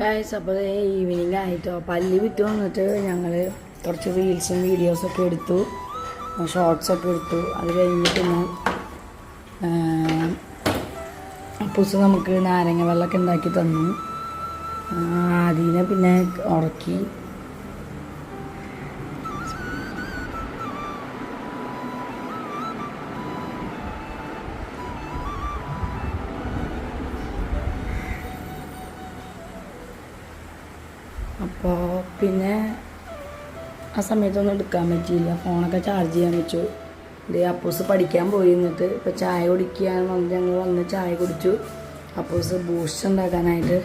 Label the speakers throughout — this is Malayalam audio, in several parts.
Speaker 1: ഗൈസ്, അപ്പോൾ ഈവനിങ് ആയിട്ടോ. പല്ലി വിറ്റ് വന്നിട്ട് ഞങ്ങൾ കുറച്ച് റീൽസും വീഡിയോസൊക്കെ എടുത്തു, ഷോർട്സൊക്കെ എടുത്തു. അത് കഴിഞ്ഞ് പിന്നെ അപ്പൂസ് നമുക്ക് നാരങ്ങ വെള്ളമൊക്കെ ഉണ്ടാക്കി തന്നു. അതിനെ പിന്നെ ഉറക്കി. അപ്പോൾ പിന്നെ ആ സമയത്തൊന്നും എടുക്കാൻ പറ്റിയില്ല. ഫോണൊക്കെ ചാർജ് ചെയ്യാൻ വെച്ചു. അപ്പൂസ് പഠിക്കാൻ പോയി. എന്നിട്ട് ഇപ്പോൾ ചായ കുടിക്കാൻ ഞങ്ങൾ വന്ന് ചായ കുടിച്ചു. അപ്പൂസ് ബൂസ്റ്റ് ഉണ്ടാക്കാനായിട്ട്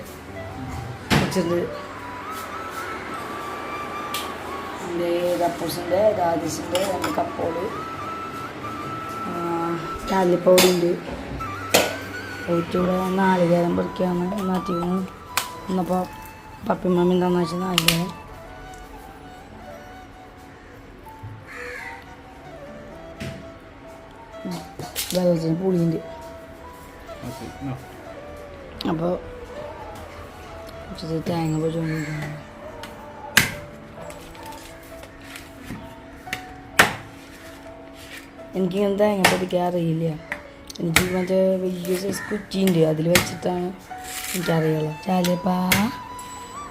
Speaker 1: വെച്ചിട്ട് അപ്പൂസിൻ്റെ രാജേഷിൻ്റെ 2 കപ്പോട് കാലിപ്പൗടുണ്ട്. പോയിട്ടൂടെ നാളികേരം പറിക്കാമെന്ന് നാട്ടിന്ന് വന്നപ്പോൾ പപ്പി മമ്മി എന്താണെന്ന് വെച്ചാൽ നാളികേരം. വെള്ളത്തിന് പുളിയുണ്ട്. അപ്പോൾ തേങ്ങ പൊടിച്ചോണ്ടിരിക്കുകയാണ്. എനിക്കിങ്ങനെ തേങ്ങ പൊടിക്കാൻ അറിയില്ല. എനിക്ക് മറ്റേ വലിയ സൈസ് കുറ്റിയുണ്ട്, അതിൽ വെച്ചിട്ടാണ് എനിക്കറിയുള്ളൂ. ചാലിയപ്പാ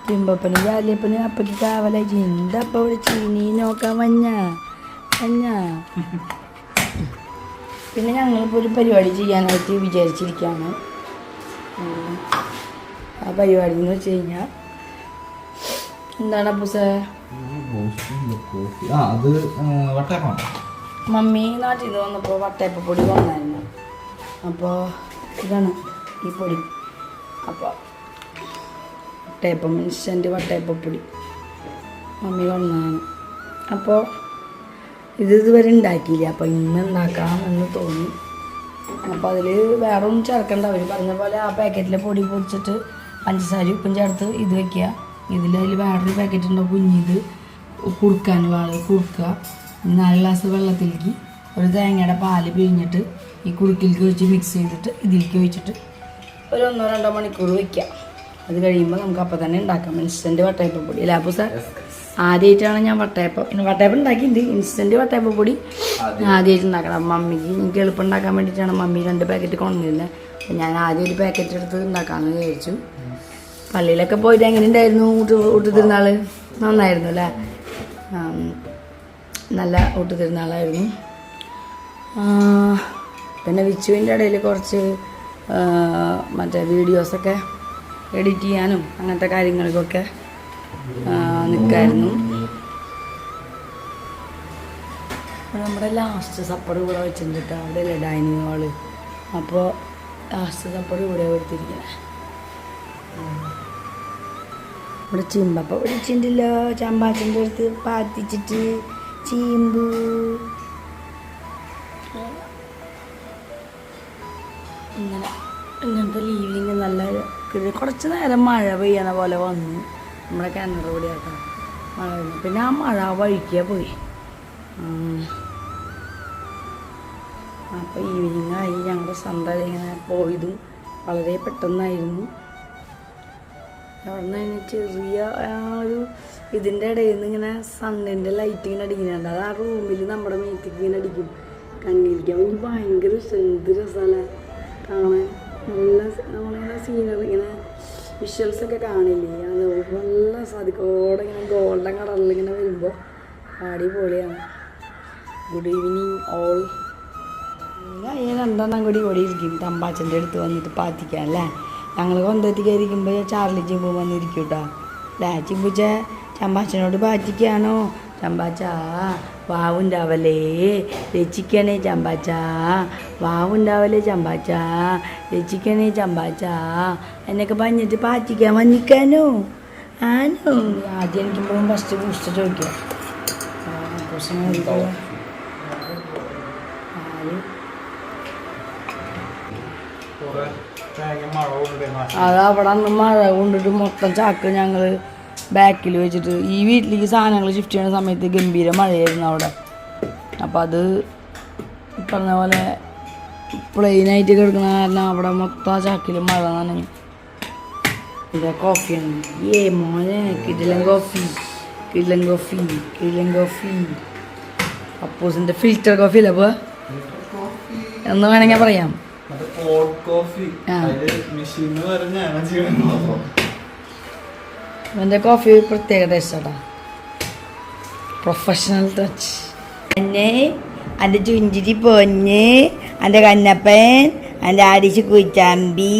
Speaker 1: ചിമ്പപ്പന് ചാലിയപ്പന് അപ്പക്ക് കാവലായി ചിന്ത അപ്പം വിളിച്ച് നീ നോക്കാൻ മഞ്ഞ. പിന്നെ ഞങ്ങളിപ്പോൾ ഒരു പരിപാടി ചെയ്യാനായിട്ട് വിചാരിച്ചിരിക്കുകയാണ്. ആ പരിപാടി എന്ന് വെച്ച് കഴിഞ്ഞാൽ എന്താണ് അപ്പൂസേ? മമ്മി നാട്ടിൽ നിന്ന് വന്നപ്പോൾ വട്ടയപ്പൊടി കൊണ്ടായിരുന്നു. അപ്പോൾ ഇതാണ് ഈ പൊടി. അപ്പോൾ വട്ടയപ്പം ഇൻസ്റ്റൻറ്റ് വട്ടയപ്പൊടി മമ്മി കൊണ്ടാണ്. അപ്പോൾ ഇതുവരെ ഉണ്ടാക്കിയില്ല. അപ്പോൾ ഇന്ന് ഉണ്ടാക്കാം എന്ന് തോന്നി. അപ്പോൾ അതിൽ വേറെ ഒന്നും ചേർക്കണ്ട. അവർ പറഞ്ഞ പോലെ ആ പാക്കറ്റിലെ പൊടി പൊടിച്ചിട്ട് പഞ്ചസാര ഉപ്പും ചേർത്ത് ഇത് വയ്ക്കുക. അതിൽ വേറൊരു പാക്കറ്റ് ഉണ്ടാവും കുഞ്ഞിത് കുറുക്കാനുള്ള ആൾ കുറുക്കുക. 4 ഗ്ലാസ് വെള്ളത്തിലേക്ക് ഒരു തേങ്ങയുടെ പാല് പിഴിഞ്ഞിട്ട് ഈ കുറുക്കിലേക്ക് വെച്ച് മിക്സ് ചെയ്തിട്ട് ഇതിലേക്ക് ഒഴിച്ചിട്ട് ഒരു 1-2 മണിക്കൂർ വയ്ക്കുക. അത് കഴിയുമ്പോൾ നമുക്ക് അപ്പം തന്നെ ഉണ്ടാക്കാം. ഇൻസ്റ്റൻറ്റ് വട്ടയപ്പൊടി അല്ലേ അപ്പോൾ സാർ? ആദ്യമായിട്ടാണ് ഞാൻ വട്ടയപ്പം ഉണ്ടാക്കിയിട്ടുണ്ട്. ഇൻസ്റ്റൻറ്റ് വട്ടയപ്പൊടി ആദ്യമായിട്ട് ഉണ്ടാക്കണം. മമ്മിക്ക് എനിക്ക് എളുപ്പം ഉണ്ടാക്കാൻ വേണ്ടിയിട്ടാണ് മമ്മി 2 പാക്കറ്റ് കൊണ്ടുവരുന്നത്. അപ്പോൾ ഞാൻ ആദ്യം ഒരു പാക്കറ്റ് എടുത്ത് ഉണ്ടാക്കാമെന്ന് വിചാരിച്ചു. പള്ളിയിലൊക്കെ പോയിട്ട് എങ്ങനെ ഉണ്ടായിരുന്നു ഊട്ടുതിരുന്നാൾ? നന്നായിരുന്നു അല്ലേ? നല്ല ഊട്ടുതിരുന്നാളായിരുന്നു. പിന്നെ വിച്ചുവിൻ്റെ ഇടയിൽ കുറച്ച് മറ്റേ വീഡിയോസൊക്കെ എഡിറ്റ് ചെയ്യാനും അങ്ങനത്തെ കാര്യങ്ങൾക്കൊക്കെ നിൽക്കായിരുന്നു. നമ്മുടെ ലാസ്റ്റ് സപ്പർ ഇവിടെ വെച്ചിട്ടുണ്ട് കേട്ടോ. അവിടെ അല്ലേ ഡൈനിങ് ഹാള്. അപ്പോൾ ലാസ്റ്റ് സപ്പർ ഇവിടെ എടുത്തിരിക്കണേ. ഇവിടെ ചിമ്പപ്പം പിടിച്ചിട്ടില്ല. ചമ്പാച്ചൻ്റെ അടുത്ത് പാത്തിച്ചിട്ട് ചീമ്പു. ഇങ്ങനത്തെ ലീവിങ് നല്ല കുറച്ച് നേരം മഴ പെയ്യണ പോലെ വന്നു. നമ്മുടെ കിണർ കൂടിയാക്കാം മഴ വന്നു. പിന്നെ ആ മഴ വഴിക്കുക പോയി. അപ്പോൾ ഈവനിങ്ങായി. ഞങ്ങളുടെ സ്വന്തം ഇങ്ങനെ പോയതും വളരെ പെട്ടെന്നായിരുന്നു. അവിടെ നിന്ന് ചെറിയ ഒരു ഇതിൻ്റെ ഇടയിൽ നിന്ന് ഇങ്ങനെ സണ്ണിൻ്റെ ലൈറ്റ് ഇങ്ങനെ അടിക്കുന്നുണ്ട്. അത് ആ റൂമിൽ നമ്മുടെ മേത്തേക്ക് ഇങ്ങനെ അടിക്കും, കണ്ണിരിക്കാൻ. എനിക്ക് ഭയങ്കര എന്ത് രസമല്ലേ കാണാൻ. നല്ല നമ്മളിങ്ങനെ സീനറി ഇങ്ങനെ വിഷ്വൽസൊക്കെ കാണില്ലേ, അത് നല്ല സാധിക്കോടെ ഇങ്ങനെ ഗോൾഡൻ കളറിൽ ഇങ്ങനെ വരുമ്പോൾ അടിപൊളിയാണ്. Good evening all. ഞാൻ 2 കൂടി ഇരിക്കും തമ്പാച്ചൻ്റെ അടുത്ത് വന്നിട്ട് പാത്തിക്കാൻ അല്ലേ. ഞങ്ങൾ കൊണ്ടെത്തിക്കാതിരിക്കുമ്പോൾ ചാർലി ചിമ്പു വന്നിരിക്കും കേട്ടോ. അല്ലേ ചിമ്പുച്ച ചമ്പാച്ചനോട് പാറ്റിക്കാണോ? ചമ്പാച്ച വാവുണ്ടാവലേ രചിക്കണേ ചമ്പാച്ച, വാവുണ്ടാവലേ ചമ്പാച്ച, രചിക്കണേ ചമ്പാച്ച എന്നൊക്കെ പറഞ്ഞിട്ട് പാറ്റിക്കാൻ വന്നിക്കാനോ? ആനോ? ആദ്യം എനിക്കുമ്പോഴും ഫസ്റ്റ് ബൂസ്റ്റ് ചോദിക്കുക. അത് അവിടെ അന്ന് മഴ കൊണ്ടിട്ട് മൊത്തം ചാക്ക് ഞങ്ങൾ ബാക്കിൽ വെച്ചിട്ട് ഈ വീട്ടിലേക്ക് സാധനങ്ങൾ ഷിഫ്റ്റ് ചെയ്യുന്ന സമയത്ത് ഗംഭീര മഴയായിരുന്നു അവിടെ. അപ്പോൾ അത് പറഞ്ഞ പോലെ പ്ലെയിനായിട്ട് കിടക്കുന്ന കാരണം അവിടെ മൊത്തം ചാക്കിൽ മഴ നനഞ്ഞു. ഇതാ കോഫിയാണ്. മോനെ കിടിലൻ കോഫി, കിടിലൻ കോഫി, കിടിലൻ കോഫി. അപ്പൂസിൻ്റെ ഫിൽറ്റർ കോഫി അല്ലേ അപ്പോൾ എന്ന് വേണമെങ്കിൽ പറയാം. എൻ്റെ കോഫി പ്രത്യേക ടേസ്റ്റാട്ടാ, പ്രൊഫഷണൽ ടച്ച്. എന്നെ എൻ്റെ ചുഞ്ചിരി പൊഞ്ഞ്, എൻ്റെ കണ്ണപ്പൻ, എൻ്റെ ആടിച്ച് കുച്ചാമ്പി,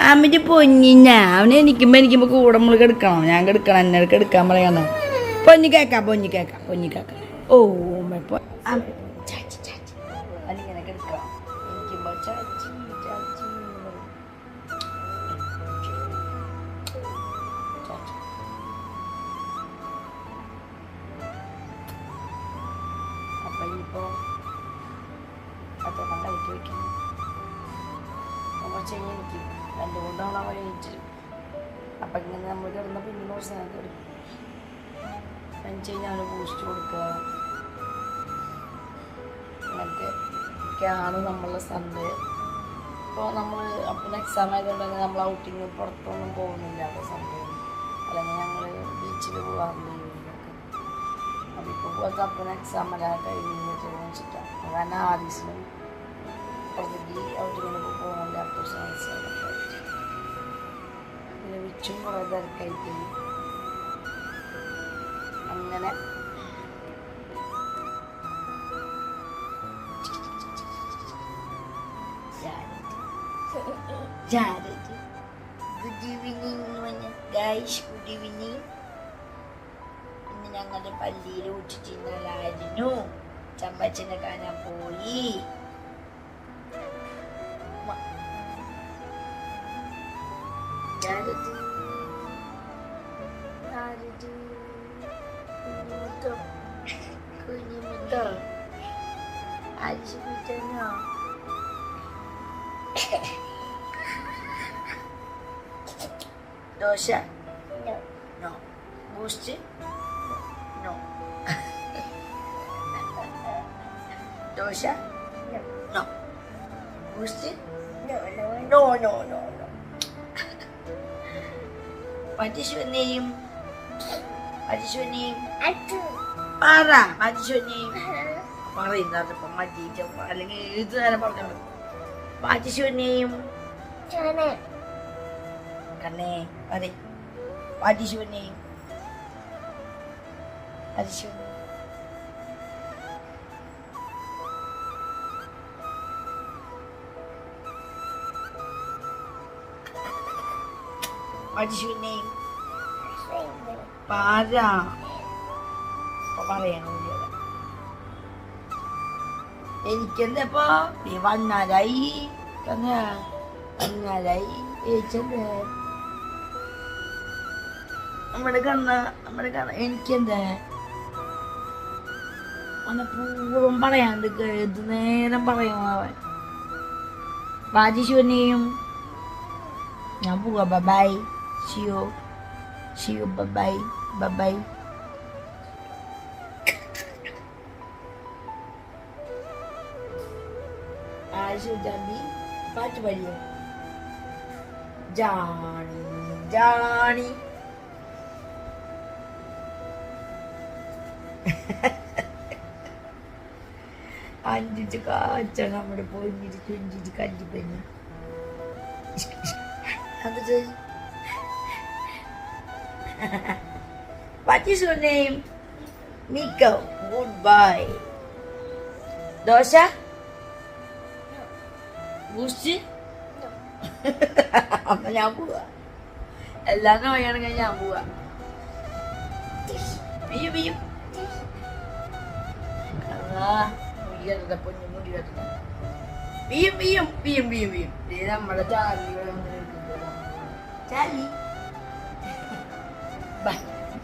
Speaker 1: അമ്മൻ്റെ പൊഞ്ഞിഞ്ഞ അവനെ എനിക്കുമ്പോൾ കൂടെ നമ്മൾ കെടുക്കണം. ഞാൻ കെടുക്കണം, എന്നെ കെടുക്കാൻ പറയാന്ന്. പൊഞ്ഞി കേക്കാം, പൊഞ്ഞി കേക്കാം, പൊഞ്ഞി കേക്കാം. ഓ ചാച്ചി ചാച്ചി അതിങ്ങനെ കെടുക്കാം. എനിക്കുമ്പോൾ ചാച്ചി ചാച്ചി. അപ്പം ഇപ്പോൾ അദ്ദേഹം കയറ്റി വയ്ക്കുന്നു. കുറച്ച് കഴിഞ്ഞ് എനിക്ക് 2-3 തവണ കഴിഞ്ഞിട്ട് അപ്പം ഇങ്ങനെ നമ്മൾ കിടന്ന പിന്നെ കുറച്ച് നേരം കിടക്കും. കഴിച്ച് കഴിഞ്ഞാൽ ബൂസ്റ്റ് കൊടുക്കുക. അങ്ങനത്തെ ഒക്കെയാണ് നമ്മളുടെ സൺഡേ. ഇപ്പോൾ നമ്മൾ അപ്പം എക്സാം ആയതുകൊണ്ട് തന്നെ നമ്മൾ ഔട്ടിങ് പുറത്തൊന്നും പോകുന്നില്ല. അപ്പോൾ സൺഡേ അല്ലെങ്കിൽ ഞങ്ങൾ ബീച്ചിൽ പോകാറുണ്ട് ഈവനിങ്ങൊക്കെ. അപ്പോൾ ഇപ്പോൾ പോലത്തെ അപ്പം എക്സാം എല്ലാം കഴിഞ്ഞിട്ട് വെച്ചിട്ടാണ്. കാരണം ആദീസിനും പുറത്തേക്ക് ഔട്ടിങ്ങിനൊക്കെ പോകുന്നില്ല. അപ്പോൾ പിന്നെ വിച്ചും കുറേ തിരക്കായിട്ട് അങ്ങനെ good evening guys, good evening. ഇന്ന് ഞങ്ങളുടെ പള്ളിയിൽ ഊറ്റിച്ചിരുന്നാലായിരുന്നു. ചമ്പച്ചനെ കാണാൻ പോയി. കുഞ്ഞുമുത്തോ അരിച്ചു കുറ്റനോ dosa no, boost no, dosa no, boost no no no no no. What is your name? What is your name? Para. What is your name? പറയുന്നതിപ്പോൾ മറ്റേ അല്ലെങ്കിൽ എഴുത്ത് നേരം പറഞ്ഞാൽ മതി. What is your name? കണ്ണേ പറ. What is your name? What is your name? What is your name? പാര പറയണില്ല. എനിക്കെന്തപ്പോ നീ വന്നാലായി തന്നെ വന്നാലായി ഏച്ചെന്തേ നമ്മുടെ കണ്ണ എനിക്കെന്താ മനഃപൂർവ്വം പറയാണ്ട് ഏത് നേരം പറയുന്നവൻ. ബാജിശുവിനെയും ഞാൻ പോവാ. ബൈ ഷിയോ ബൈ ബൈ. ജാബി പാട്ട് പാടിയോ? ജാണി ജാണി അഞ്ചിട്ട് കാച്ച നമ്മുടെ പൊഞ്ഞിട്ട് ചുഞ്ചിട്ട് കഞ്ചിപ്പഞ്ഞ് എന്നിട്ട് What is your name? Miko. Goodbye. Dosa boost അപ്പൊ ഞാൻ പോവാ. എല്ലാം നോയാണെങ്കിൽ ഞാൻ പോവാ. പിയും പിയും പൊന്നു മുടി കെട്ടണം. പിയും പിയും പിയും പിയും പിയും. നമ്മുടെ ചാലി ചാലി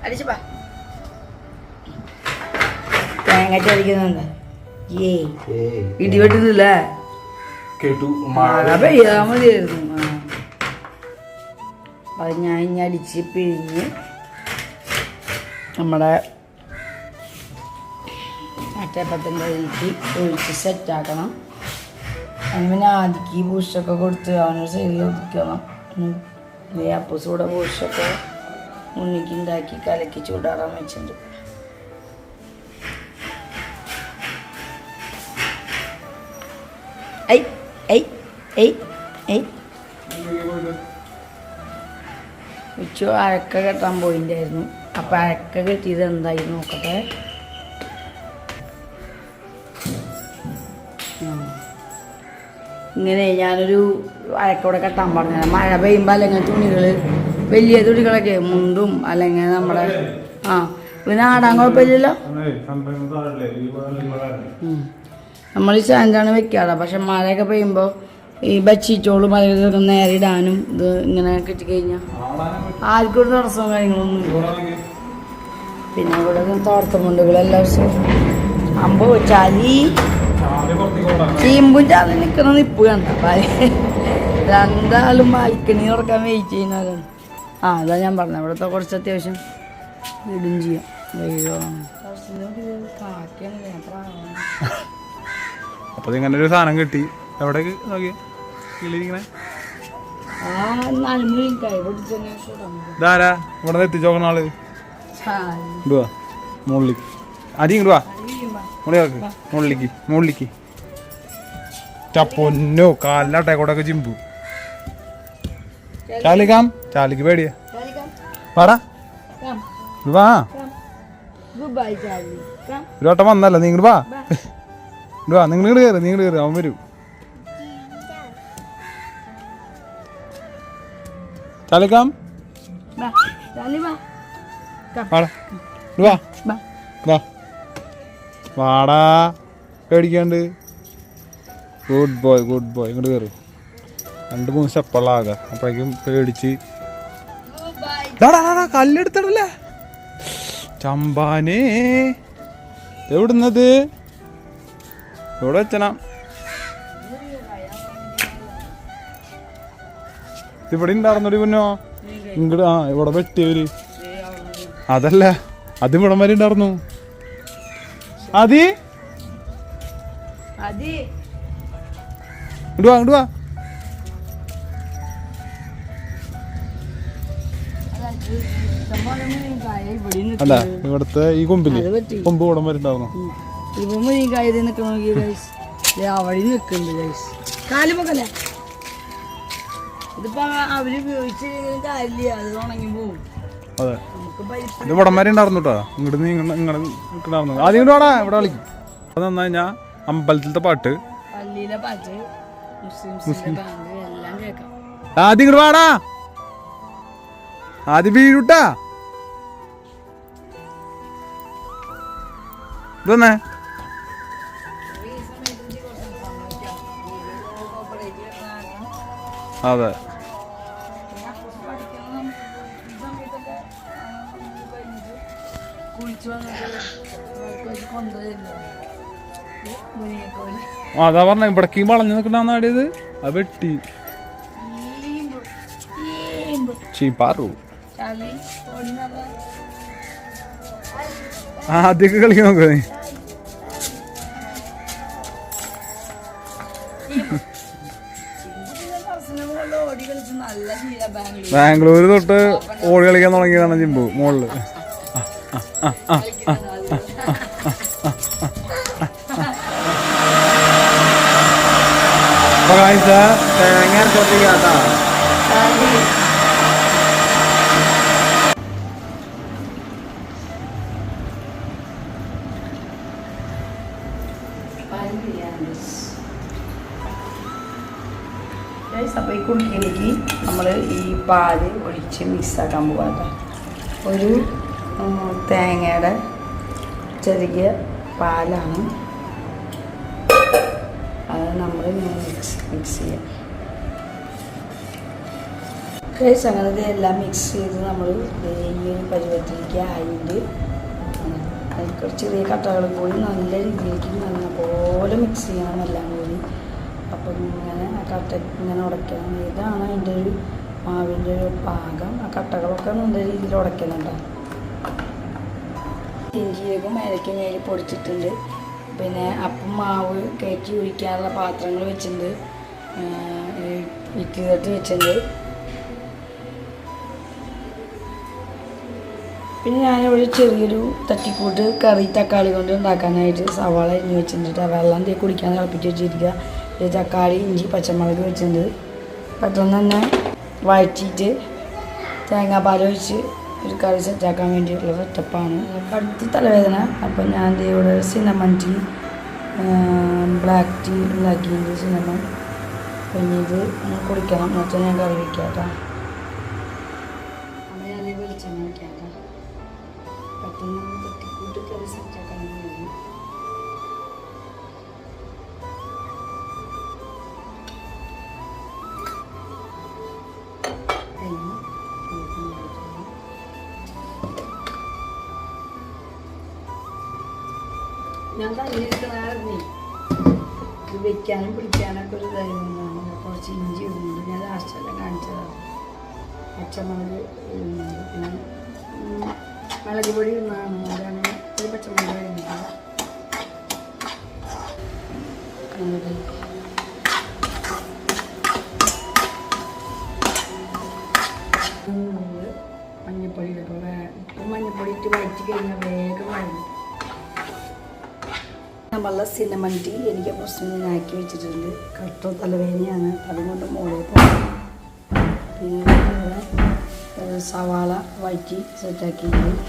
Speaker 1: അടിച്ചു പാ. തേങ്ങ ചടിക്കുന്നുണ്ട്. ഇടിവെട്ടുന്നില്ല. മഴ പെയ്യാ മതിയായിരുന്നു. അത് ഞാൻ ഇനി അടിച്ച് പിഴിഞ്ഞ് നമ്മുടെ അട്ടയപ്പത്തിൻ്റെ ഒഴിച്ച് സെറ്റാക്കണം. അതിന് പിന്നെ ആദ്യക്ക് ബൂസ്റ്റൊക്കെ കൊടുത്ത് അവനൊരു സൈഡിൽ ഒതുക്കണം. അപ്പൂസ് കൂടെ ബൂസ്റ്റൊക്കെ ഉണ്ണിക്ക് ഉണ്ടാക്കി കലക്കി ചൂടാറാൻ വെച്ചിട്ടുണ്ട്. ഉച്ച അഴക്ക കെട്ടാൻ പോയിണ്ടായിരുന്നു. അപ്പം അഴക്ക കെട്ടിയത് എന്തായി നോക്കട്ടെ. ഇങ്ങനെ ഞാനൊരു അഴക്കോടെ കെട്ടാൻ പറഞ്ഞ മഴ പെയ്യുമ്പോൾ അല്ലെങ്കിൽ തുണികൾ വലിയ തുണികളൊക്കെ മുണ്ടും അല്ലെങ്കിൽ നമ്മുടെ പിന്നെ ആടാൻ കുഴപ്പമില്ലല്ലോ. നമ്മൾ ചാഞ്ചാണ് വെക്കാറ്. പക്ഷെ മഴയൊക്കെ പെയ്യുമ്പോൾ ഈ ബച്ചീറ്റോളും അതൊക്കെ നേരെ ഇടാനും ഇത് ഇങ്ങനെ കെട്ടിക്കഴിഞ്ഞാൽ ആർക്കും ഒരു തടസ്സവും കാര്യങ്ങളൊന്നും ഇല്ല. പിന്നെ ഇവിടെ തോർത്തമുണ്ടുകളെല്ലാം അമ്പോ ചാലി ചീമ്പും ചാലി നിൽക്കുന്ന നിപ്പ് കണ്ട രണ്ടാളും ബാൽക്കണി തുറക്കാൻ വെയിറ്റ് ചെയ്യുന്നവരാണ്. അതാ ഞാൻ പറഞ്ഞത്. ഇവിടുത്തെ കുറച്ച് അത്യാവശ്യം ഇടും ചെയ്യാം.
Speaker 2: അപ്പൊ ഇങ്ങനെ ഒരു സാധനം കിട്ടി. എവിടെ നോക്കിയ ഇതാരാ ഇവിടെ എത്തിച്ചോക്കണ ആള്? ഇടുവാ മുകളിലേക്ക്. ആദ്യം ഇങ്ങോട്ട് വാ. മുകളിലേക്ക് ചപ്പൊന്നോ കാലിലാട്ടേക്കോട്ടൊക്കെ ചിമ്പു. ചാലിക്കാം. ചാലിക്ക് പേടിയാ. പാടാ വാ. ഒരു വട്ടം വന്നല്ല. നീ ഇങ്ങോട്ട് വാ. വാ നിങ്ങൾ കയറി. അവൻ വരൂ. ചാലിക്കാം. വാടാ പേടിക്കാണ്ട്. ഗുഡ് ബോയ് ഇങ്ങോട്ട് കയറി. 2-3 സ്റ്റെപ്പുള്ളാകാം. അപ്പോഴേക്കും പേടിച്ച് കല്ലെടുത്തടല്ലേ ചമ്പാനേ. എവിടുന്നത്? എവിടെ വെച്ചനാ? ഇവിടെ ഉണ്ടായിരുന്നൊരു കുഞ്ഞോ ഇങ്ങോട്ട്. ഇവിടെ വെട്ടിയവര് അതല്ല, അത് ഇവിടം വരെ ഉണ്ടായിരുന്നു. ഇങ്ങോട്ട് വാ. അല്ല ഇവിടുത്തെ ഈ കൊമ്പില് കൊമ്പ് കൂടം വരെ ഉണ്ടായിരുന്നു. അതെ ഇത് ഇവിടം വരെ ഉണ്ടായിരുന്നു കേട്ടോ. ഇങ്ങോട്ട് നിൽക്കണ്ടായിരുന്നു. ആദ്യം ഇങ്ങോട്ട് വാടാ. ഇവിടെ കളിക്കും. അത് നന്നായി. ഞാൻ അമ്പലത്തിലത്തെ പാട്ട് ആദ്യം ഇങ്ങോട്ട് വാടാ. ആദ്യം വീഴൂട്ടാ. ഇതന്നെ അതെ. അതാ പറഞ്ഞ ഇവിടേക്ക് വളഞ്ഞു നിൽക്കണ്ടാന്ന് ആടിയത്. അത് വെട്ടി ചീപ്പാറു. ആദ്യമൊക്കെ കളിക്കാൻ നോക്ക. ബാംഗ്ലൂര് തൊട്ട് ഓടി കളിക്കാൻ തുടങ്ങിയതാണ് ജിമ്പു മോളില്. തേങ്ങ അരച്ചോട്ടിക്കാട്ടാ.
Speaker 1: അപ്പോൾ ഈ കുടുക്കിലേക്ക് നമ്മൾ ഈ പാല് ഒഴിച്ച് മിക്സാക്കാൻ പോകാം. ഒരു തേങ്ങയുടെ ചെറിയ പാലാണ്. അത് നമ്മൾ മിക്സ് ചെയ്യാം. അങ്ങനെ എല്ലാം മിക്സ് ചെയ്ത് നമ്മൾ ഈ ഒരു പരുവത്തിലേക്ക് ആയിട്ട് അതിൽ കുറച്ച് ചെറിയ കട്ടകൾ കൂടി നല്ല രീതിയിലേക്ക് നല്ലപോലെ മിക്സ് ചെയ്യണം എല്ലാം കൂടി. അപ്പം ഇങ്ങനെ ആ കട്ട ഇങ്ങനെ ഉടയ്ക്കണം. ഇതാണ് അതിൻ്റെ ഒരു മാവിൻ്റെ ഒരു പാകം. ആ കട്ടകളൊക്കെ നല്ല രീതിയിൽ ഉടയ്ക്കുന്നുണ്ടാവും. ഇഞ്ചിയൊക്കെ മേലേക്ക് പൊടിച്ചിട്ടുണ്ട്. പിന്നെ അപ്പം മാവ് കയറ്റി ഒഴിക്കാനുള്ള പാത്രങ്ങൾ വെച്ചിട്ടുണ്ട്, ഇഡ്ഡലി തട്ട് വെച്ചിട്ടുണ്ട്. പിന്നെ ഞാനിവിടെ ചെറിയൊരു തട്ടിക്കൂട്ട് കറി തക്കാളി കൊണ്ട് ഉണ്ടാക്കാനായിട്ട് സവാള അരിഞ്ഞ് വെച്ചിട്ടുണ്ട്. വെള്ളം തീ കുടിക്കാൻ തിളപ്പിച്ച് വെച്ചിരിക്കുക. തക്കാളി, ഇഞ്ചി, പച്ചമുളക് വെച്ചിട്ടുണ്ട്. പെട്ടെന്ന് തന്നെ വഴറ്റിയിട്ട് തേങ്ങാപ്പാൽ ഒഴിച്ച് ഒരു കറി സെറ്റാക്കാൻ വേണ്ടിയിട്ടുള്ള സെറ്റപ്പാണ്. കടുത്ത തലവേദന. അപ്പം ഞാൻ ഇവിടെ സിനമൺ ടീ, ബ്ലാക്ക് ടീ ഉണ്ടാക്കിയിട്ട് സിനമൺ പിന്നീട് കുടിക്കണം. എന്നിട്ട് ഞാൻ കറി വയ്ക്കാം കേട്ടോ. അപ്പം ഞാൻ വെളിച്ചെണ്ണ വയ്ക്കാം കേട്ടോ. പെട്ടെന്ന് തട്ടിക്കൂട്ട് കറി സെറ്റാക്കാൻ വേണ്ടി ഞാൻ തന്നിരിക്കണേ ഇത് വെക്കാനും പിടിക്കാനൊക്കെ ഒരു ഇതായിരുന്നു. കുറച്ച് ഇഞ്ചി ഇടുന്നുണ്ട്, ഞാൻ ലാസ്റ്റെല്ലാം കാണിച്ചതാണ്. പച്ചമുളക് ഇടുന്നുണ്ട്, പിന്നെ മുളക് പൊടി ഇടുന്നതാണ്. അതാണ് ഒരു പച്ചമുളക് ഇടുന്നത്. മഞ്ഞപ്പൊടി ഇടും. മഞ്ഞപ്പൊടി ഇട്ട് വഴറ്റി കഴിഞ്ഞാൽ വേഗം വഴങ്ങും. നമ്മളുടെ സിനമൺ ടീ എനിക്ക് പ്രശ്നം ഞാൻ ആക്കി വെച്ചിട്ടുണ്ട്. കട്ടോ തലവേദനയാണ്, അതുകൊണ്ട് മുകളിൽ പോകും. പിന്നെ സവാള വഴറ്റി സെറ്റാക്കിയിട്ടുണ്ട്.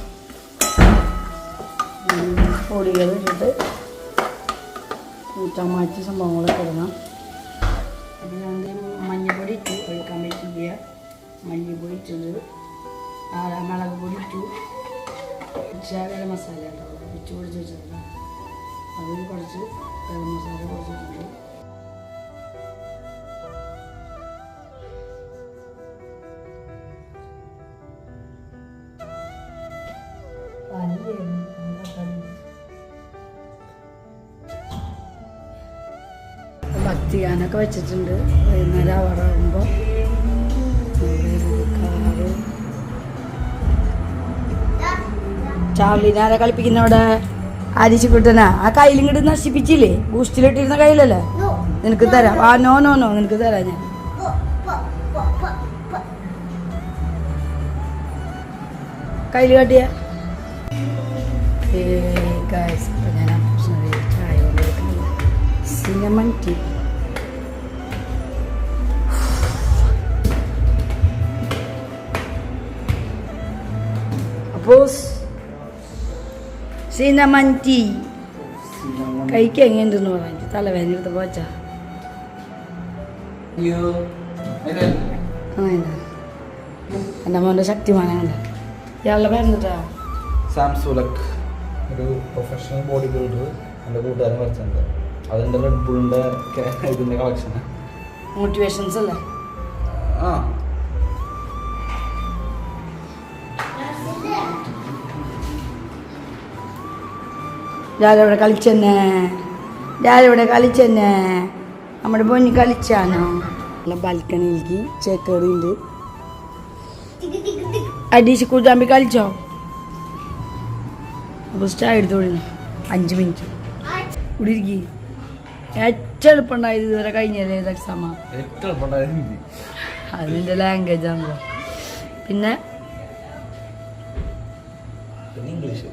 Speaker 1: പൊടികൾ ഇട്ടിട്ട് ടമാറ്റി സംഭവങ്ങളൊക്കെ ഇടണം. അപ്പം ഞാൻ മഞ്ഞൾപ്പൊടി ഇട്ടു, ഒഴിക്കാൻ പറ്റില്ല. മല്ലിപ്പൊടി ഇട്ടത്, മുളക് പൊടി ഇട്ടു, ഗരം മസാല കേട്ടോ ഇട്ട് പൊടിച്ച് വെച്ചത്. അതിൽ കുറച്ച് ഗരം മസാല കുറച്ചിട്ടുണ്ട്. ഭക്തിഗാനൊക്കെ വെച്ചിട്ടുണ്ട്. വൈകുന്നേരം അവിടെ ആകുമ്പോൾ ചാർലിനാരെ കളിപ്പിക്കുന്നവിടെ ആദിശക്കുട്ടനാ. ആ കയ്യിലിങ്ങോട്ട് നശിപ്പിച്ചില്ലേ? ബൂസ്റ്റിലിട്ടിരുന്ന കയ്യിലല്ലേ? നിനക്ക് തരാം. ആ നോ നോ നോ നിനക്ക് തരാം ഞാൻ. കയ്യിൽ കാട്ടിയ ഞാൻ ചായ കൊണ്ടുവെക്കുന്നത് സിനമൺ ടീ. അപ്പോൾ സിനമൺ ടീ കഴിക്കാൻ എങ്ങനെയുണ്ടെന്ന് പറഞ്ഞു. തലവേദന എടുത്ത് പോച്ചാ എൻ്റെ മോൻ്റെ ശക്തിമാനാണ്. ഇയാളുടെ പേരെന്താ?
Speaker 3: സാംസുലക്, ഒരു പ്രൊഫഷണൽ ബോഡി ബിൽഡർ എൻ്റെ കൂട്ടുകാരൻ കളിച്ചിട്ടുണ്ട്. അതിൻ്റെ റെഡ് ബുളിൻ്റെ ഇതിൻ്റെ കളക്ഷന്.
Speaker 1: മോട്ടിവേഷൻസ് അല്ലേ?
Speaker 3: ആ
Speaker 1: ഞാനിവിടെ കളിച്ചെന്നെ, ഞാനിവിടെ കളിച്ചെന്നെ. നമ്മുടെ പൊന്നി കളിച്ചാനോ? നല്ല ബാൽക്കണിയിലേക്ക് ചേക്കേറിയുണ്ട്. അഡീഷ് കൂട്ടാമ്പി കളിച്ചോ? അപ്പോൾ സ്റ്റാ എടുത്തോളിന് 5 മിനിറ്റ് ഇവിടെ ഇരിക്കി. ഏറ്റവും എളുപ്പമുണ്ടായത് ഇതുവരെ കഴിഞ്ഞല്ലേ ഏത് എക്സാമാ?
Speaker 3: ഏറ്റവും എളുപ്പമുണ്ടായത് ഹിന്ദി.
Speaker 1: അതിൻ്റെ ലാംഗ്വേജ് ആണല്ലോ. പിന്നെ
Speaker 3: ഇംഗ്ലീഷ്,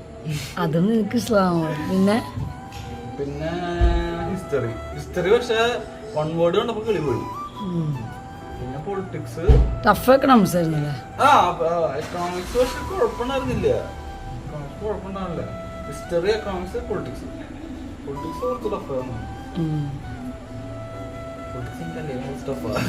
Speaker 1: അതും നിനക്ക് ഇഷ്ടമാണോ? പിന്നെ
Speaker 3: പിന്നെ ഹിസ്റ്ററി പക്ഷേ 1 വേർഡ് കണ്ടപ്പോൾ കളി പോയി. പിന്നെ പൊളിറ്റിക്സ്
Speaker 1: ടഫ് എക്കണോമിക്സ് ആയിരുന്നല്ലേ?
Speaker 3: എക്കണോമിക്സ് പക്ഷെ കുഴപ്പമുണ്ടായിരുന്നില്ല. എക്കണോമിക്സ് കുഴപ്പമുണ്ടാവില്ല. ഹിസ്റ്ററി, എക്കണോമിക്സ്, പൊളിറ്റിക്സ് കുറച്ച് ടഫായിരുന്നു. പൊളിറ്റിക്സ് എനിക്കല്ലേ ടഫാണ്.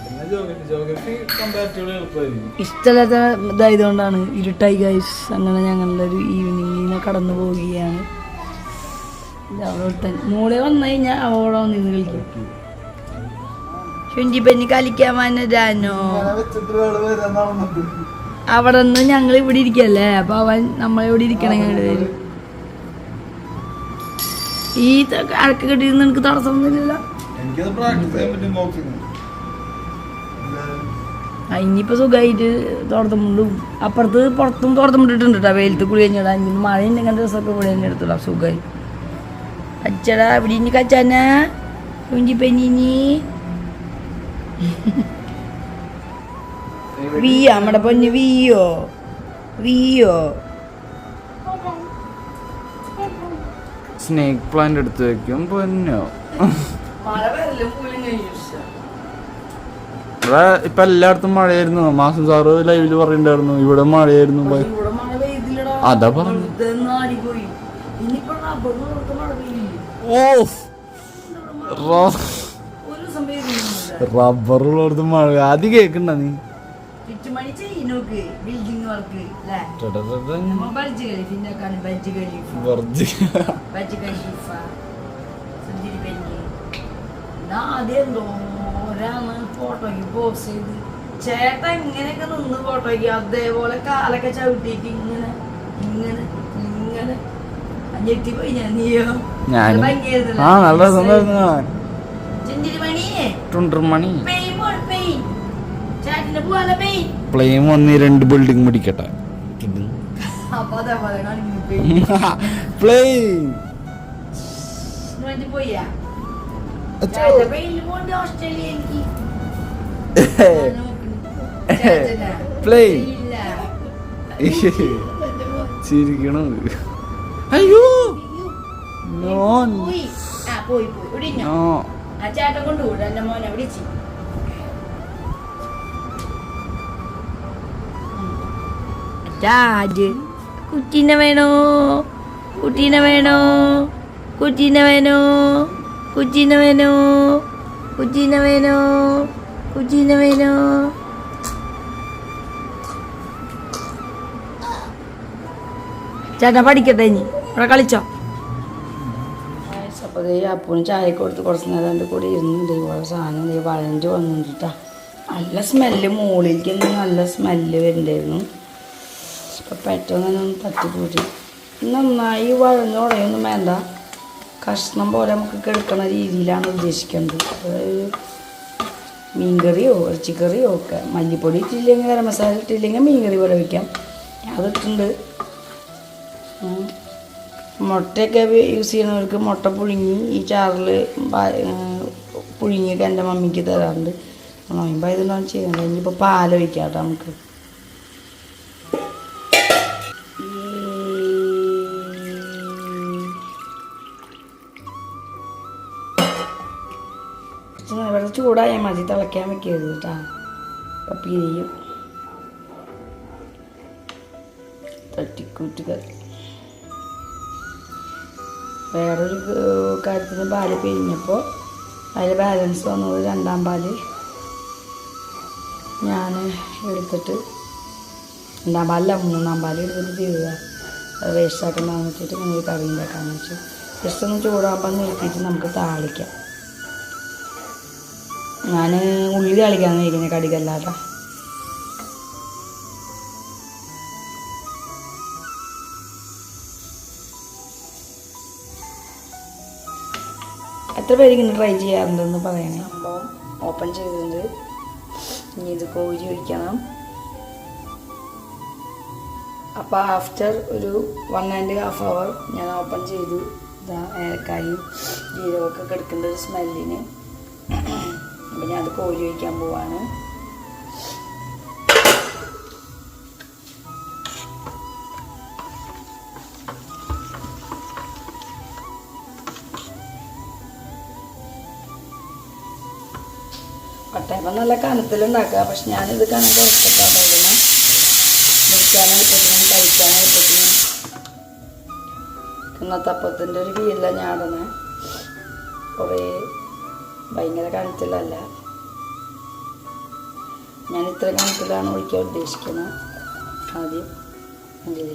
Speaker 3: പിന്നെ ജോഗ്രഫി കമ്പാരിറ്റീവ്ലി എളുപ്പമായിരിക്കും.
Speaker 1: ഇഷ്ടമില്ലാത്ത ഇതായതുകൊണ്ടാണ്. ഇരുട്ടായി ഗൈസ്. അങ്ങനെ ഞങ്ങളുടെ ഒരു ഈവനിങ്ങിനെ കടന്നു പോവുകയാണ്. അവിടെ മോളെ വന്നു കഴിഞ്ഞാൽ അവിടെ നിന്ന് കളിക്കും. ചുഞ്ചിപ്പഞ്ഞി കളിക്കാൻ വന്നതാനോ? അവിടെ നിന്ന് ഞങ്ങൾ ഇവിടെ ഇരിക്കല്ലേ, അപ്പൊ അവൻ നമ്മളിവിടെ ഇരിക്കണം. വരും ഈ അടക്ക് കെട്ടിയിരുന്ന് എനിക്ക് തടസ്സമൊന്നുമില്ലല്ലോ. ഇനിയിപ്പോൾ സുഖമായിട്ട് തോർത്തമുണ്ടും അപ്പുറത്ത് പുറത്തും തോർത്തമുണ്ടിട്ടുണ്ട് കേട്ടോ. വെയിലത്ത് കുളി കഴിഞ്ഞിടാൻ. ഇനി മഴ ഉണ്ടെങ്കിൽ ഡ്രസ്സൊക്കെ ഇവിടെ തന്നെ എടുത്തിടാം സുഖമായി. അച്ചടാ ഇവിടെ ഇനി കച്ചാനാ കുഞ്ചിപ്പനി വീയോ നമ്മുടെ പൊന്ന് വീയോ
Speaker 3: സ്നേക്ക് പ്ലാന്റ് എടുത്ത് വെക്കും പൊന്നോ. ഇവിടെ ഇപ്പൊ എല്ലായിടത്തും മഴയായിരുന്നു. മാസം സാറ് ലൈവില് പറയുന്നുണ്ടായിരുന്നു ഇവിടെ മഴയായിരുന്നു. അതാ പറഞ്ഞു. റബ്ബറുള്ളടത്ത് മഴ ആദ്യം കേക്കണ്ട നീ.
Speaker 1: ഫോട്ടോയ്ക്ക് പോസ്റ്റ് ചെയ്ത് ചേട്ടൻ ഇങ്ങനെയൊക്കെ നിന്ന് ഫോട്ടോയ്ക്ക് അതേപോലെ കാലൊക്കെ ചവിട്ടിട്ട് ഇങ്ങനെ ഇങ്ങനെ ഇങ്ങനെ ഞെട്ടിപ്പോയി ഞാൻ. നീയോ?
Speaker 3: പ്ലെയിൻ വന്ന് 2 ബിൽഡിംഗ് പിടിക്കട്ടെ. പ്ലെയിൻ പ്ലെയിൻ ചിരിക്കണോ? അയ്യോ
Speaker 1: ചേട്ടൻ കൊണ്ടുകൂടെ എന്റെ മോനെ വിളിച്ചു. കുട്ടീനെ വേണോ കുട്ടീനെ വേണോ കുട്ടീനെ വേണോ കുട്ടീനെ വേണോ കുട്ടീനെ വേണോ കുട്ടീനെ വേണോ? ചേട്ടാ പഠിക്കട്ടെ ഇനി ഇവിടെ കളിച്ചോ. അപ്പോൾ അപ്പൂന് ചായ കൊടുത്ത് കുറച്ച് നേരം എൻ്റെ കൂടെ ഇരുന്നുണ്ട്. ഇതുപോലെ സാധനം വഴഞ്ഞ് വന്നിട്ടാ നല്ല സ്മെല്ല്. മുകളിലേക്ക് നല്ല സ്മെല്ല് വരുന്നുണ്ടായിരുന്നു. അപ്പം പെട്ടെന്ന് തട്ടിക്കൂട്ടി നന്നായി വഴഞ്ഞ് ഉടയൊന്നും വേണ്ട. കഷ്ണം പോലെ നമുക്ക് കിടക്കുന്ന രീതിയിലാണ് ഉദ്ദേശിക്കുന്നത്. അതായത് മീൻകറിയോ ഇറച്ചിക്കറിയോ ഒക്കെ മല്ലിപ്പൊടി ഇട്ടില്ലെങ്കിൽ ഗരം മസാല ഇട്ടില്ലെങ്കിൽ മീൻകറി പോലെ വയ്ക്കാം. അതിട്ടുണ്ട്. മുട്ടയൊക്കെ യൂസ് ചെയ്യുന്നവർക്ക് മുട്ട പുഴുങ്ങി ഈ ചാറിൽ പുഴുങ്ങിയൊക്കെ എൻ്റെ മമ്മിക്ക് തരാറുണ്ട്. നോയമ്പ് ആയതുകൊണ്ടാണ് ചെയ്യുന്നത്. ഇനിയിപ്പോൾ പാലൊഴിക്കാം കേട്ടോ നമുക്ക്. വെള്ളം ചൂടായാൽ മതി, തിളയ്ക്കാൻ വെക്കരുത് കേട്ടോ. അപ്പം പിരിയും. തട്ടിക്കൂട്ട് കറി. വേറൊരു കാര്യത്തിന് പാല് പിരിഞ്ഞപ്പോൾ അതിൽ ബാലൻസ് വന്നത് 2ാം പാല് ഞാൻ എടുത്തിട്ട് 2ാം പാലല്ല 3ാം പാല് എടുത്തിട്ട് തീരുക. അത് വേസ്റ്റാക്കണ്ടെന്ന് വെച്ചിട്ട് ഇങ്ങനെ കറി ഉണ്ടാക്കാമെന്ന് വെച്ചു. ജസ്റ്റ് ഒന്ന് ചൂടാകുമ്പോൾ നിർത്തിയിട്ട് നമുക്ക് താളിക്കാം. ഞാൻ ഉള്ളി താളിക്കാമെന്ന് കഴിക്കുന്നത് കടിക്കല്ലാട്ടോ. എത്ര പേര് ഇങ്ങനെ ട്രൈ ചെയ്യാറുണ്ടെന്ന് പറയണേ. സംഭവം ഓപ്പൺ ചെയ്തിട്ടുണ്ട്. ഇനി ഇത് കോരി ഒഴിക്കണം. അപ്പോൾ ആഫ്റ്റർ ഒരു 1.5 hour ഞാൻ ഓപ്പൺ ചെയ്തു. ഇതാ ഏലക്കായും ജീരകമൊക്കെ കിടക്കേണ്ട ഒരു സ്മെല്ലിന്. അപ്പം ഞാൻ അത് കോരി ഒഴിക്കാൻ പോവാണ്. വട്ടയപ്പം നല്ല കനത്തിലുണ്ടാക്കുക. പക്ഷെ ഞാനിത് കനം കുറച്ചിട്ടാണ് പോകുന്നത്. മുറിക്കാനെളുപ്പത്തിനും കഴിക്കാനെളുപ്പത്തിനും. ഇന്നത്തെ അപ്പത്തിൻ്റെ ഒരു ഫീലില്ല ഞാടനെ. കുറേ ഭയങ്കര കനത്തിലല്ല. ഞാൻ ഇത്ര കനത്തിലാണ് ഒഴിക്കാൻ ഉദ്ദേശിക്കുന്നത്. ആദ്യം അല്ലേ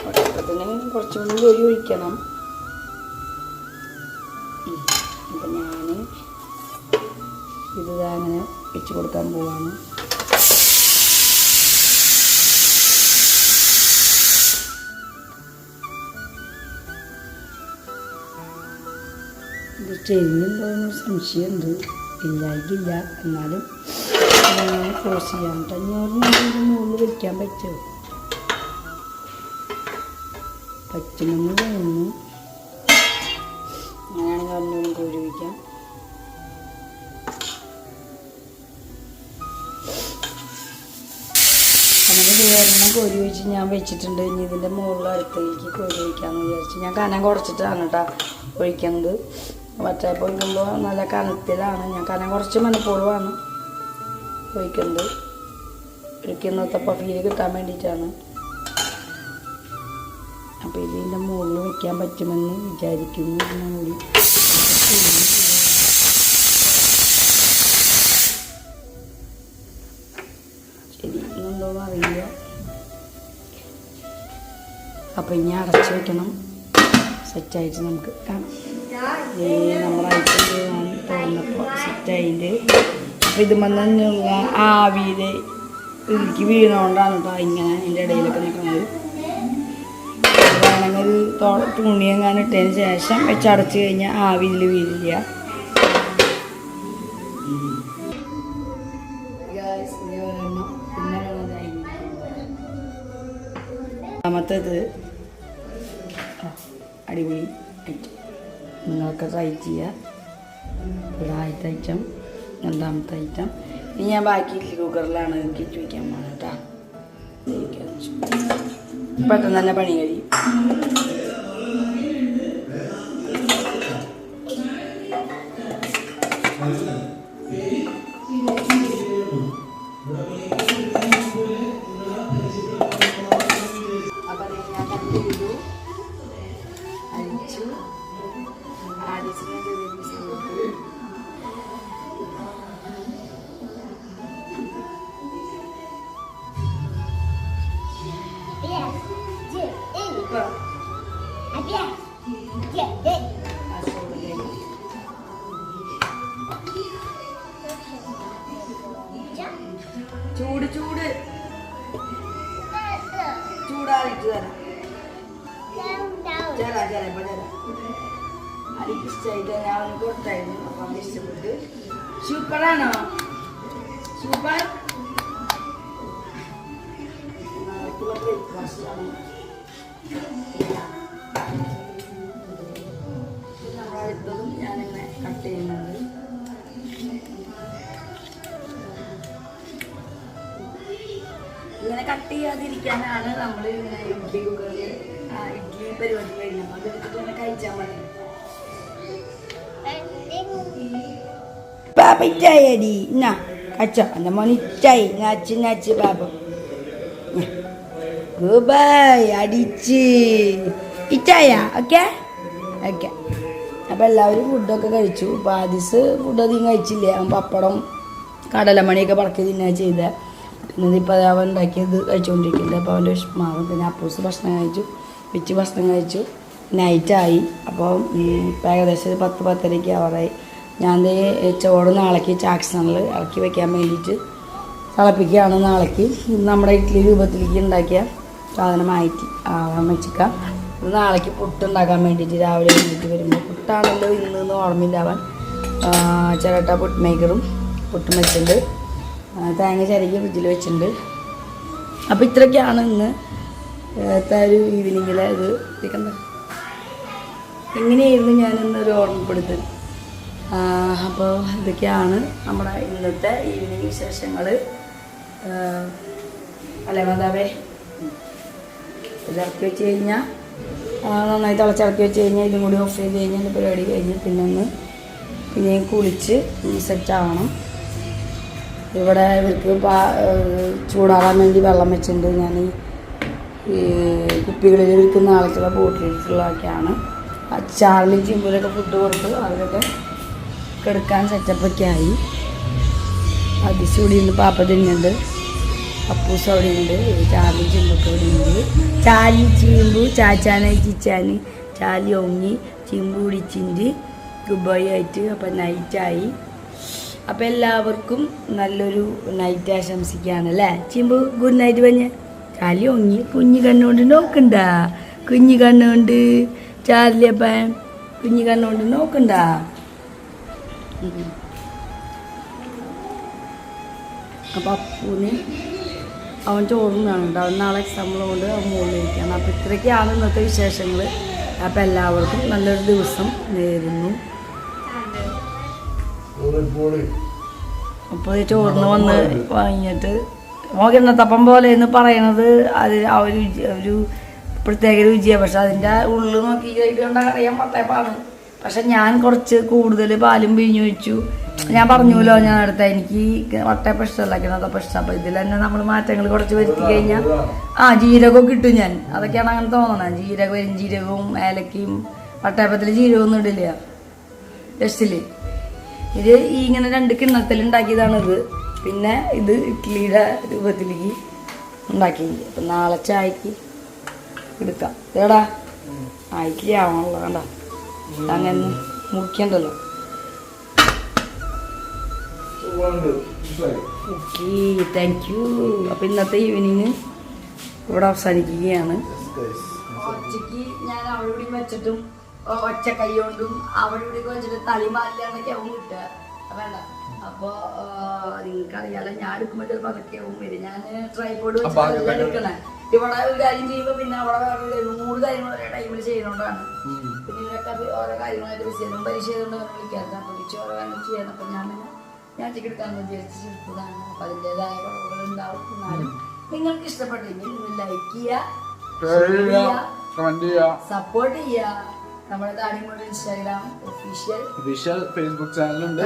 Speaker 1: വട്ടയപ്പത്തിന് കുറച്ചുകൂടി പൊരി ഒഴിക്കണം. അപ്പം ഞാൻ ഇത് അങ്ങനെ വെച്ച് കൊടുക്കാൻ പോവാണ്. ഇത് ചെയ്യുന്നുണ്ടോയെന്ന് സംശയമുണ്ട്. ഇല്ലായിക്കില്ല. എന്നാലും ക്ലോസ് ചെയ്യാം. 500 മുകളിൽ വയ്ക്കാൻ പറ്റുമോ? പറ്റുമെന്ന് തോന്നുന്നു. കനം കോരി വെച്ച് ഞാൻ വെച്ചിട്ടുണ്ട്. ഇനി ഇതിൻ്റെ മുകളിൽ അടുത്തേക്ക് കോരി വയ്ക്കാമെന്ന് വിചാരിച്ചു. ഞാൻ കനം കുറച്ചിട്ടാണ് കേട്ടോ ഒഴിക്കുന്നത്. വട്ടയപ്പം ഒഴിക്കുമ്പോൾ നല്ല കനത്തിലാണ്. ഞാൻ കനം കുറച്ച് മനഃപൂർവ്വമാണ് ഒഴിക്കുന്നത് ഫീല് കിട്ടാൻ വേണ്ടിയിട്ടാണ്. അപ്പോൾ ഇതിൻ്റെ മുകളിൽ വയ്ക്കാൻ പറ്റുമെന്ന് വിചാരിക്കുന്നു. കൂടി ശരി എന്നുണ്ടോയെന്ന് അറിയില്ല. അപ്പോൾ ഇനി അടച്ചു വയ്ക്കണം. സെറ്റായിട്ട് നമുക്ക് കാണാം. നമ്മുടെ ഐറ്റം തുറന്നപ്പോൾ സെറ്റായിട്ട് അപ്പോൾ ഇത് വന്നുള്ള ആവിയിൽ ഇതിലേക്ക് വീണുകൊണ്ടാണ് കേട്ടോ ഇങ്ങനെ അതിൻ്റെ ഇടയിലൊക്കെ നിൽക്കുന്നത്. വേണമെങ്കിൽ ഒരു തുണിയെങ്ങാനും ഇട്ടതിന് ശേഷം വെച്ചടച്ച് കഴിഞ്ഞാൽ ആവിയിൽ വീഴില്ല. രണ്ടാമത്തേത് അടിപൊളി ഐറ്റം, നിങ്ങൾക്ക് ട്രൈ ചെയ്യുക. ആദ്യത്തെ ഐറ്റം, രണ്ടാമത്തെ ഐറ്റം. ഇനി ഞാൻ ബാക്കി ഇഡ്ഡലി കുക്കറിലാണ് കിറ്റ് വയ്ക്കാൻ പോകുന്നത് കേട്ടോ. പെട്ടെന്ന് തന്നെ പണി കഴിയും. ചൂട് ചൂട് ചൂടാറിട്ട് തരാം. അടിക്ക് ഇഷ്ടമായിട്ട് ഞാൻ അവന് കൊടുത്തായിരുന്നു. അപ്പം അവന് ഇഷ്ടപ്പെട്ട്. സൂപ്പറാണോ? സൂപ്പർ. നാളേക്കുള്ള ബ്രേക്ക്ഫാസ്റ്റാണ്. നമ്മളടുത്തതും ഞാനിങ്ങനെ കട്ട് ചെയ്യുന്നുണ്ട്. ഇങ്ങനെ കട്ട് ചെയ്യാതിരിക്കാനാണ് നമ്മൾ ഇങ്ങനെ ഇഡ്ഡലി കുക്കറിൽ ഇഡ്ഡലി പരിപാടി കഴിഞ്ഞപ്പോൾ അതെടുത്തിട്ട് ഇങ്ങനെ കഴിച്ചാൽ മതി. പാപ്പ ഇറ്റായടി എന്നാ അച്ഛ എൻ്റെ മോൻ ഇറ്റായി നച്ച് നച്ച് പാപ്പ ഗുബായ് അടിച്ച് ഇറ്റായ ഓക്കെ ഓക്കെ. അപ്പോൾ എല്ലാവരും ഫുഡൊക്കെ കഴിച്ചു. ഇപ്പോൾ ആദിസ് ഫുഡ് അധികം കഴിച്ചില്ല. അവൻ പപ്പടം കടലമണിയൊക്കെ പറക്കി തിന്നാ ചെയ്ത. ഇന്നിപ്പോൾ അവൻ ഉണ്ടാക്കിയത് കഴിച്ചുകൊണ്ടിരിക്കുന്നുണ്ട്. അപ്പോൾ അവൻ്റെ വിഷമാവും. പിന്നെ അപ്പൂസ് ഭക്ഷണം കഴിച്ചു, പിച്ച് ഭക്ഷണം കഴിച്ചു. നൈറ്റായി. അപ്പോൾ ഇപ്പം ഏകദേശം 10-10:30 ആവാറായി. ഞാൻ ചോറ് നാളേക്ക് ചാക്സണിൽ ഇറക്കി വെക്കാൻ വേണ്ടിയിട്ട് തിളപ്പിക്കുകയാണ്. നാളേക്ക് നമ്മുടെ ഇഡ്ഡലി രൂപത്തിലേക്ക് ഉണ്ടാക്കിയ സാധനമായിട്ട് ആവാൻ വെച്ചിക്കാം. ഇത് നാളേക്ക് പുട്ടുണ്ടാക്കാൻ വേണ്ടിയിട്ട് രാവിലെ എഴുന്നേറ്റ് വരുമ്പോൾ പുട്ടാണല്ലോ ഇന്ന് ഓർമ്മയില്ലാവാൻ ചിരട്ട പുട്ട് മേക്കറും പുട്ടും വെച്ചിട്ടുണ്ട്. തേങ്ങ ചിരകി ഫ്രിഡ്ജിൽ വെച്ചിട്ടുണ്ട്. അപ്പോൾ ഇത്രയൊക്കെയാണ് ഇന്ന് ഒരു ഈവനിങ്ങിൽ ഇത് ഇരിക്കണ്ട. എങ്ങനെയായിരുന്നു ഞാനിന്നൊരു ഓർമ്മപ്പെടുത്തൽ. അപ്പോൾ ഇതൊക്കെയാണ് നമ്മുടെ ഇന്നത്തെ ഈവനിങ് വിശേഷങ്ങൾ. അല്ലേ മാതാവേ? ഇറക്കി വെച്ച് കഴിഞ്ഞാൽ നന്നായി തിളച്ചിറക്കി വെച്ച് കഴിഞ്ഞാൽ ഇതും കൂടി ഓഫ് ചെയ്ത് കഴിഞ്ഞാൽ എൻ്റെ പരിപാടി കഴിഞ്ഞ് പിന്നെയും കുളിച്ച് സെറ്റാവണം. ഇവിടെ ഇവർക്ക് ചൂടാറാൻ വേണ്ടി വെള്ളം വെച്ചിട്ടുണ്ട്. ഞാൻ ഈ കുപ്പികളിൽ വിൽക്കുന്ന ആൾക്കുള്ള ബോട്ടിലിട്ടുള്ളതൊക്കെയാണ്. ചാർലിയും ചിമ്പൂരൊക്കെ ഫുഡ് കൊടുത്ത് അവരൊക്കെ കിടക്കാൻ സെറ്റപ്പൊക്കെ ആയി. അതിശൂടിയുണ്ട്, പാപ്പ തിന്നുണ്ട്, അപ്പൂസ് അവിടെ ഉണ്ട്, ചാർലിയും ചിമ്പൊക്കെ ഇവിടെ ഉണ്ട്. ചാലി ചീമ്പു ചാച്ചാനെ ചിച്ചാന് ചാലി ഒങ്ങി ചിമ്പു കുടിച്ചിൻ്റെ ഗുബായി ആയിട്ട്. അപ്പം നൈറ്റായി. അപ്പം എല്ലാവർക്കും നല്ലൊരു നൈറ്റ് ആശംസിക്കുകയാണ് അല്ലേ ചിമ്പു? ഗുഡ് നൈറ്റ് പറഞ്ഞ. ചാലി ഒങ്ങി കുഞ്ഞു കണ്ണുകൊണ്ട് നോക്കണ്ട, കുഞ്ഞു കണ്ണുകൊണ്ട് ചാർലിയപ്പൻ കുഞ്ഞു കണ്ണുകൊണ്ട് നോക്കണ്ട. അപ്പം അപ്പൂന് അവൻ ചോറുന്നാണ് കേട്ടോ. അവൻ നാളെ എക്സാമ്പിളുകൊണ്ട് അവൻ മുകളിലിരിക്കുകയാണ്. അപ്പോൾ ഇത്രയൊക്കെയാണ് ഇന്നത്തെ വിശേഷങ്ങൾ. അപ്പം എല്ലാവർക്കും നല്ലൊരു ദിവസം നേരുന്നു. അപ്പോൾ ചോറിന് വന്ന് വാങ്ങിയിട്ട് കിണ്ണത്തപ്പം പോലെ എന്ന് പറയണത് അത് ആ ഒരു പ്രത്യേക രുചിയാണ്. പക്ഷെ അതിൻ്റെ ഉള്ളിൽ നോക്കി കണ്ടാൽ അറിയാൻ വട്ടയപ്പാണ്. പക്ഷെ ഞാൻ കുറച്ച് കൂടുതൽ പാലും പിഴിഞ്ഞു വെച്ചു. ഞാൻ പറഞ്ഞല്ലോ ഞാൻ അടുത്ത എനിക്ക് വട്ടയപ്പം ഇഷ്ടമല്ല, കിണത്തപ്പം ഇഷ്ടം. അപ്പം ഇതിൽ തന്നെ നമ്മൾ മാറ്റങ്ങൾ കുറച്ച് വരുത്തി കഴിഞ്ഞാൽ ജീരകമൊക്കെ ഇട്ടു ഞാൻ. അതൊക്കെയാണ് അങ്ങനെ തോന്നണത്. ജീരകവും ജീരകവും ഏലക്കയും. വട്ടയപ്പത്തിൽ ജീരകമൊന്നും ഇടില്ല ജസ്റ്റിൽ. ഇത് ഇങ്ങനെ 2 കിണ്ണത്തിൽ ഉണ്ടാക്കിയതാണിത്. പിന്നെ ഇത് ഇഡ്ഡലിയുടെ രൂപത്തിലേക്ക് ഉണ്ടാക്കി. അപ്പം നാളെ ചായക്ക് എടുക്കാം. ഏടാ ആയിട്ടില്ല ആവണല്ലോ, കണ്ട അങ്ങനെ മുറിക്കണ്ടല്ലോ. Okay, thank you. അപ്പം ഇന്നത്തെ ഈവനിങ് ഇവിടെ അവസാനിക്കുകയാണ്. ഒച്ചയ്ക്ക് ഞാൻ അവിടെ ഇവിടെ വെച്ചിട്ടും ഒച്ച കൈ കൊണ്ടും അവിടെ ഇവിടെ വെച്ചിട്ട് തളിമാലില്ലാന്നൊക്കെ ആവും കിട്ടുക. വേണ്ട. അപ്പോൾ നിങ്ങൾക്കറിയാലോ ഞാൻ എടുക്കുമ്പോൾ ചിലപ്പോൾ അതൊക്കെ ആവും വരും. ഞാൻ ട്രൈപോഡ് വെച്ചിട്ട് എടുക്കണേ. ഇവിടെ ഒരു കാര്യം ചെയ്യുമ്പോൾ പിന്നെ അവിടെ വേറെ 100 കാര്യങ്ങൾ ഒരേ ടൈമിൽ ചെയ്യുന്നതുകൊണ്ടാണ്. പിന്നെ ഇവരൊക്കെ അത് ഓരോ കാര്യങ്ങളായിട്ട് വിശേഷം പരീക്ഷ ചെയ്തുകൊണ്ട് വിളിക്കാറുണ്ട്. അപ്പോൾ വിളിച്ച് ഓരോ കാര്യം ചെയ്യുന്നത്. അപ്പം ഞാൻ ടിക്കറ്റ് എടുക്കാമെന്ന് വിചാരിച്ച് എടുത്തതാണ്. അപ്പം അതിൻ്റെതായ കുറവുകൾ ഉണ്ടാവും. എന്നാലും നിങ്ങൾക്ക് ഇഷ്ടപ്പെട്ടെങ്കിൽ നിങ്ങൾ ലൈക്ക് ചെയ്യുക, സപ്പോർട്ട് ചെയ്യുക. നമ്മുടെ താടിമുട്ട് ഇൻസ്റ്റാഗ്രാം ഒഫീഷ്യൽ
Speaker 3: ഫേസ്ബുക്ക് ചാനലുണ്ട്.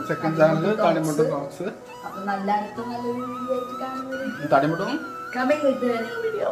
Speaker 3: സെക്കൻഡ് ചാനൽ താടിമുട്ടും ടോക്സ്.
Speaker 1: അപ്പം നല്ല അടുത്ത നല്ലൊരു വീഡിയോ ആയിട്ട് കാണുന്നത്
Speaker 3: താടിമുട്ടും
Speaker 1: കമ്മിങ് വിത്ത് വീഡിയോ.